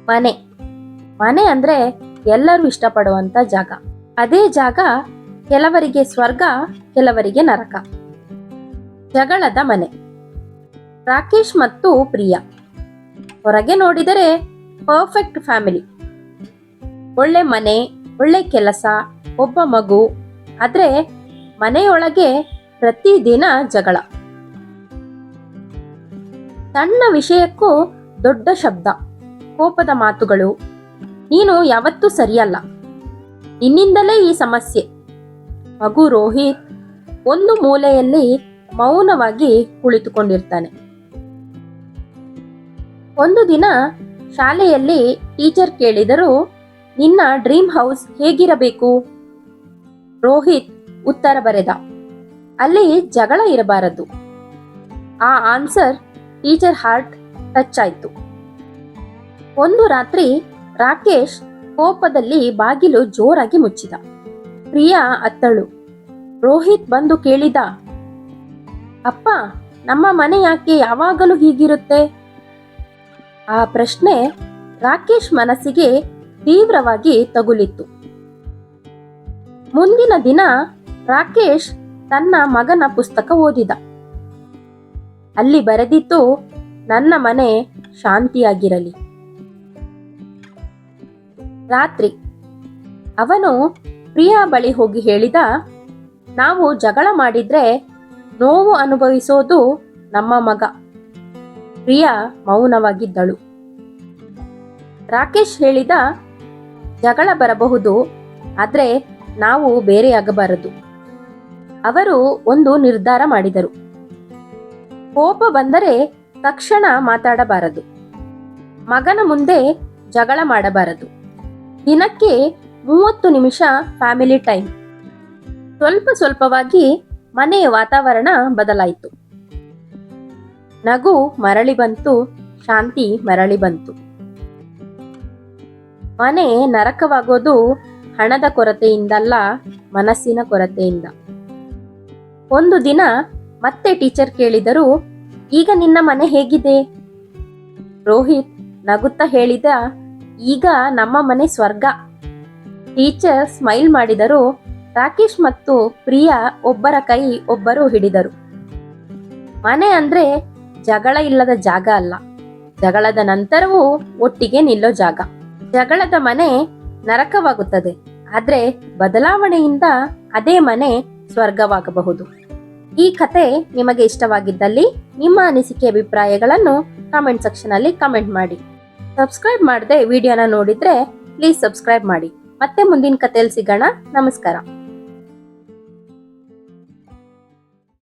ಮನೆ. ಮನೆ ಅಂದ್ರೆ ಎಲ್ಲರೂ ಇಷ್ಟಪಡುವಂತ ಜಾಗ. ಅದೇ ಜಾಗ ಕೆಲವರಿಗೆ ಸ್ವರ್ಗ, ಕೆಲವರಿಗೆ ನರಕ. ಜಗಳದ ಮನೆ. ರಾಕೇಶ್ ಮತ್ತು ಪ್ರಿಯಾ ಹೊರಗೆ ನೋಡಿದರೆ ಪರ್ಫೆಕ್ಟ್ ಫ್ಯಾಮಿಲಿ. ಒಳ್ಳೆ ಮನೆ, ಒಳ್ಳೆ ಕೆಲಸ, ಒಬ್ಬ ಮಗು. ಆದ್ರೆ ಮನೆಯೊಳಗೆ ಪ್ರತಿದಿನ ಜಗಳ. ಸಣ್ಣ ವಿಷಯಕ್ಕೂ ದೊಡ್ಡ ಶಬ್ದ, ಕೋಪದ ಮಾತುಗಳು. ನೀನು ಯಾವತ್ತೂ ಸರಿಯಲ್ಲ, ನಿನ್ನಿಂದಲೇ ಈ ಸಮಸ್ಯೆ. ಮಗು ರೋಹಿತ್ ಒಂದು ಮೂಲೆಯಲ್ಲಿ ಮೌನವಾಗಿ ಕುಳಿತುಕೊಂಡಿರ್ತಾನೆ. ಒಂದು ದಿನ ಶಾಲೆಯಲ್ಲಿ ಟೀಚರ್ ಕೇಳಿದರು, ನಿನ್ನ ಡ್ರೀಮ್ ಹೌಸ್ ಹೇಗಿರಬೇಕು? ರೋಹಿತ್ ಉತ್ತರ ಬರೆದ, ಅಲ್ಲಿ ಜಗಳ ಇರಬಾರದು. ಆ ಆನ್ಸರ್ ಟೀಚರ್ ಹಾರ್ಟ್ ಟಚ್ ಆಯ್ತು. ಒಂದು ರಾತ್ರಿ ರಾಕೇಶ್ ಕೋಪದಲ್ಲಿ ಬಾಗಿಲು ಜೋರಾಗಿ ಮುಚ್ಚಿದ. ಪ್ರಿಯಾ ಅತ್ತಳು. ರೋಹಿತ್ ಬಂದು ಕೇಳಿದ, ಅಪ್ಪ, ನಮ್ಮ ಮನೆ ಯಾಕೆ ಯಾವಾಗಲೂ ಹೀಗಿರುತ್ತೆ? ಆ ಪ್ರಶ್ನೆ ರಾಕೇಶ್ ಮನಸ್ಸಿಗೆ ತೀವ್ರವಾಗಿ ತಗುಲಿತ್ತು. ಮುಂದಿನ ದಿನ ರಾಕೇಶ್ ತನ್ನ ಮಗನ ಪುಸ್ತಕ ಓದಿದ. ಅಲ್ಲಿ ಬರೆದಿತ್ತು, ನನ್ನ ಮನೆ ಶಾಂತಿಯಾಗಿರಲಿ. ರಾತ್ರಿ ಅವನು ಪ್ರಿಯಾ ಬಳಿ ಹೋಗಿ ಹೇಳಿದ, ನಾವು ಜಗಳ ಮಾಡಿದ್ರೆ ನೋವು ಅನುಭವಿಸೋದು ನಮ್ಮ ಮಗ. ಪ್ರಿಯಾ ಮೌನವಾಗಿದ್ದಳು. ರಾಕೇಶ್ ಹೇಳಿದ, ಜಗಳ ಬರಬಹುದು, ಆದ್ರೆ ನಾವು ಬೇರೆಯಾಗಬಾರದು. ಅವರು ಒಂದು ನಿರ್ಧಾರ ಮಾಡಿದರು. ಕೋಪ ಬಂದರೆ ತಕ್ಷಣ ಮಾತಾಡಬಾರದು. ಮಗನ ಮುಂದೆ ಜಗಳ ಮಾಡಬಾರದು. ದಿನಕ್ಕೆ 30 ನಿಮಿಷ ಫ್ಯಾಮಿಲಿ ಟೈಮ್. ಸ್ವಲ್ಪ ಸ್ವಲ್ಪವಾಗಿ ಮನೆಯ ವಾತಾವರಣ ಬದಲಾಯಿತು. ನಗು ಮರಳಿ ಬಂತು, ಶಾಂತಿ ಮರಳಿ ಬಂತು. ಮನೆ ನರಕವಾಗೋದು ಹಣದ ಕೊರತೆಯಿಂದಲ್ಲ, ಮನಸ್ಸಿನ ಕೊರತೆಯಿಂದ. ಒಂದು ದಿನ ಮತ್ತೆ ಟೀಚರ್ ಕೇಳಿದರು, ಈಗ ನಿನ್ನ ಮನೆ ಹೇಗಿದೆ? ರೋಹಿತ್ ನಗುತ್ತಾ ಹೇಳಿದ, ಈಗ ನಮ್ಮ ಮನೆ ಸ್ವರ್ಗ. ಟೀಚರ್ ಸ್ಮೈಲ್ ಮಾಡಿದರು. ರಾಕೇಶ್ ಮತ್ತು ಪ್ರಿಯಾ ಒಬ್ಬರ ಕೈ ಒಬ್ಬರು ಹಿಡಿದರು. ಮನೆ ಅಂದ್ರೆ ಜಗಳ ಇಲ್ಲದ ಜಾಗ ಅಲ್ಲ, ಜಗಳದ ನಂತರವೂ ಒಟ್ಟಿಗೆ ನಿಲ್ಲೋ ಜಾಗ. ಜಗಳದ ಮನೆ ನರಕವಾಗುತ್ತದೆ, ಆದ್ರೆ ಬದಲಾವಣೆಯಿಂದ ಅದೇ ಮನೆ ಸ್ವರ್ಗವಾಗಬಹುದು. ಈ ಕತೆ ನಿಮಗೆ ಇಷ್ಟವಾಗಿದ್ದಲ್ಲಿ ನಿಮ್ಮ ಅನಿಸಿಕೆ ಅಭಿಪ್ರಾಯಗಳನ್ನು ಕಾಮೆಂಟ್ ಸೆಕ್ಷನ್ ಅಲ್ಲಿ ಕಮೆಂಟ್ ಮಾಡಿ. ಸಬ್ಸ್ಕ್ರೈಬ್ ಮಾಡದೆ ವಿಡಿಯೋನ ನೋಡಿದ್ರೆ ಪ್ಲೀಸ್ ಸಬ್ಸ್ಕ್ರೈಬ್ ಮಾಡಿ. ಮತ್ತೆ ಮುಂದಿನ ಕಥೆಯಲ್ಲಿ ಸಿಗೋಣ. ನಮಸ್ಕಾರ.